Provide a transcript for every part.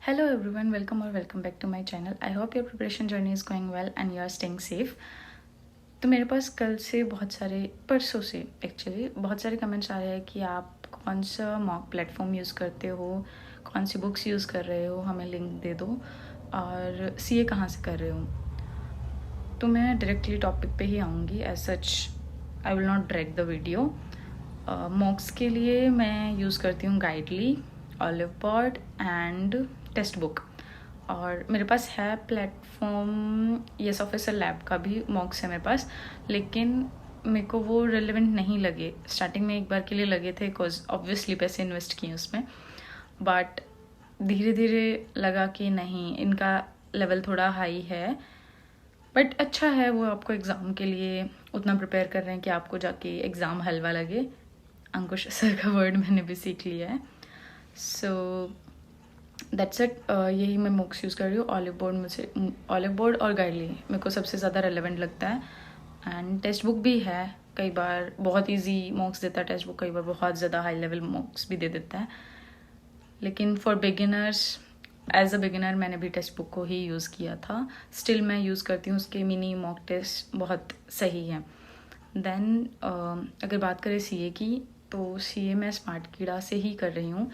Hello everyone, welcome back to my channel. I hope your preparation journey is going well and you are staying safe. तो मेरे पास कल से परसों से actually बहुत सारे कमेंट्स आ रहे हैं कि आप कौन सा मॉक प्लेटफॉर्म यूज़ करते हो, कौन सी बुक्स यूज़ कर रहे हो, हमें लिंक दे दो और सीए कहाँ से कर रहे हो. तो मैं डायरेक्टली टॉपिक पे ही आऊँगी. As such I will not drag the video. Mocks के लिए मैं यूज़ करती हूँ Guidely, Oliveboard and text book. और मेरे पास है प्लेटफॉर्म यस ऑफिसर लैब का भी मॉक्स है मेरे पास, लेकिन मेरे को वो रिलेवेंट नहीं लगे. स्टार्टिंग में एक बार के लिए लगे थे बिकॉज ऑब्वियसली पैसे इन्वेस्ट किए उसमें, बट धीरे धीरे लगा कि नहीं, इनका लेवल थोड़ा हाई है. बट अच्छा है, वो आपको एग्ज़ाम के लिए उतना प्रिपेयर कर रहे हैं कि आपको जाके एग्ज़ाम हलवा लगे. अंकुश सर का वर्ड मैंने भी सीख लिया है. So that's it. यही मैं मॉक्स यूज़ कर रही हूँ. ओलिवबोर्ड और गाइडली मेरे को सबसे ज़्यादा रेलेवेंट लगता है. एंड टेक्स्ट बुक भी है, कई बार बहुत इजी मॉक्स देता है टेक्स्ट बुक, कई बार बहुत ज़्यादा हाई लेवल मॉक्स भी दे देता है. लेकिन for beginners, as a beginner मैंने भी टेक्स्ट बुक को ही यूज़ किया था. स्टिल मैं यूज़ करती हूँ. उसके मिनी मॉक टेस्ट बहुत सही है. देन अगर बात करें सीए की, तो सीए मैं स्मार्ट कीड़ा से ही कर रही हूँ.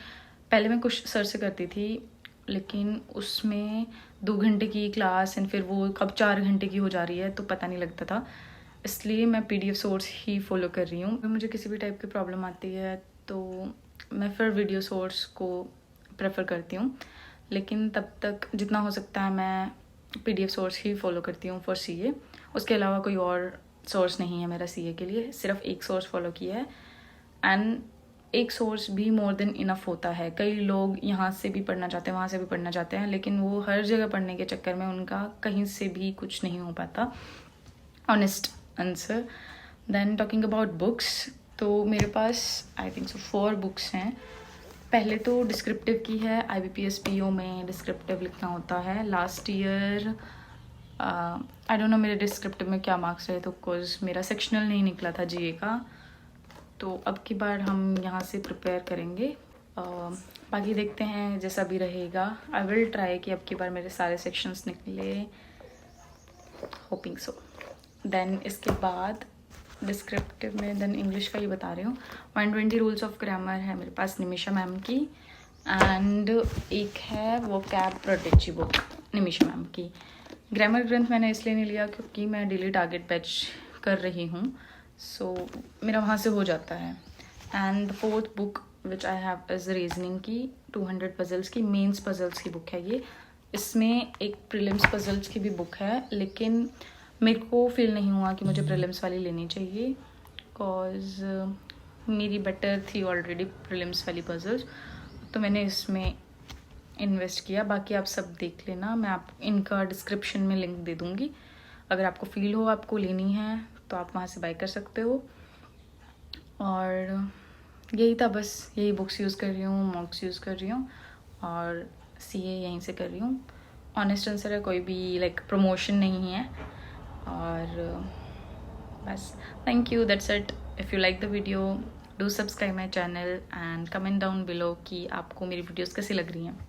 पहले मैं कुछ सर से करती थी, लेकिन उसमें 2 घंटे की क्लास एंड फिर वो कब 4 घंटे की हो जा रही है तो पता नहीं लगता था. इसलिए मैं पीडीएफ सोर्स ही फॉलो कर रही हूँ. अगर मुझे किसी भी टाइप की प्रॉब्लम आती है तो मैं फिर वीडियो सोर्स को प्रेफर करती हूँ. लेकिन तब तक जितना हो सकता है मैं पीडीएफ सोर्स ही फॉलो करती हूँ फॉर सीए. उसके अलावा कोई और सोर्स नहीं है मेरा सीए के लिए. सिर्फ एक सोर्स फॉलो किया है एंड एक सोर्स भी मोर देन इनफ होता है. कई लोग यहाँ से भी पढ़ना चाहते हैं, वहाँ से भी पढ़ना चाहते हैं, लेकिन वो हर जगह पढ़ने के चक्कर में उनका कहीं से भी कुछ नहीं हो पाता. Honest answer. Then talking about books, तो मेरे पास आई थिंक सो 4 बुक्स हैं. पहले तो डिस्क्रिप्टिव की है. IBPS PO में डिस्क्रिप्टिव लिखना होता है. Last year I don't know मेरे डिस्क्रिप्टिव में क्या मार्क्स रहे, तो बिकॉज मेरा सेक्शनल नहीं निकला था जीए का, तो अब की बार हम यहाँ से प्रिपेयर करेंगे. बाकी देखते हैं जैसा भी रहेगा. आई विल ट्राई कि अब की बार मेरे सारे सेक्शंस निकले, होपिंग सो. देन इसके बाद डिस्क्रिप्टिव में देन इंग्लिश का ही बता रही हूँ. 120 रूल्स ऑफ ग्रामर है मेरे पास निमिषा मैम की, एंड एक है वो कैब प्रोटेक्ची बुक निमिषा मैम की. ग्रामर ग्रंथ मैंने इसलिए नहीं लिया क्योंकि मैं डेली टारगेट बैच कर रही हूँ, सो मेरा वहाँ से हो जाता है. And the 4th book which I have is reasoning की 200 पजल्स की, मेंस पजल्स की बुक है ये. इसमें एक प्रीलिम्स पजल्स की भी बुक है, लेकिन मेरे को फील नहीं हुआ कि मुझे प्रीलिम्स वाली लेनी चाहिए बिकॉज मेरी बेटर थी ऑलरेडी प्रीलिम्स वाली पजल्स, तो मैंने इसमें इन्वेस्ट किया. बाकी आप सब देख लेना, मैं आप इनका डिस्क्रिप्शन में लिंक दे दूँगी. अगर आपको फील हो आपको लेनी है तो आप वहाँ से बाय कर सकते हो. और यही था बस. यही बुक्स यूज़ कर रही हूँ, मॉक्स यूज़ कर रही हूँ और सीए यहीं से कर रही हूँ. ऑनेस्ट आंसर है, कोई भी लाइक प्रमोशन नहीं है. और बस, thank you, that's it. If you like the video do subscribe my channel and comment down below कि आपको मेरी वीडियोज़ कैसी लग रही हैं.